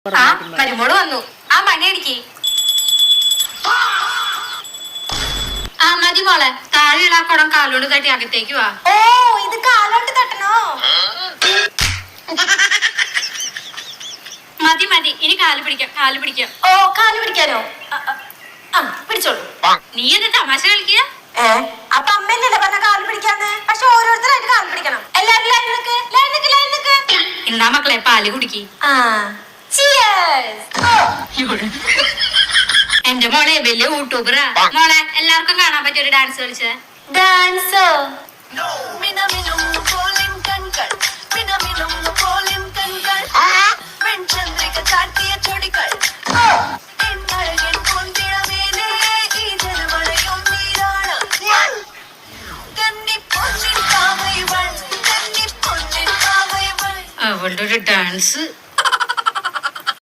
മരുമോള് വന്നു. ആ മണി അടിക്ക്. ആ മതി മോളെ. താഴെയുള്ള ആ കുടം കാലോണ്ട് തട്ടി അകത്തേക്ക് വാ. ഓ ഇത് കാലോണ്ട് തട്ടണോ? മതി മതി, ഇനി കാല് പിടിക്കാം. കാല് പിടിക്കാം. ഓ കാല് പിടിക്കാനോ? പിടിച്ചോളൂ. നീ എന്താ തമാശ കളിക്കുക? അപ്പൊ അമ്മന്നല്ലേ പറഞ്ഞ കാല് പിടിക്കാന്ന്? പക്ഷെ ഓരോരുത്തരായിട്ട് കാല് പിടിക്കണം. എല്ലാരും ലൈൻ നിക്ക്, ലൈൻ നിക്ക്, ലൈൻ നിക്ക്. എന്താ മക്കളെ, പാല് കുടിക്ക്. എന്റെ മോളെ വലിയ യൂട്യൂബറാ. മോളെ എല്ലാവർക്കും കാണാൻ പറ്റിയ ഒരു ഡാൻസ് കളിച്ചേ. ഡാൻസോ? അവളുടെ ഒരു ഡാൻസ്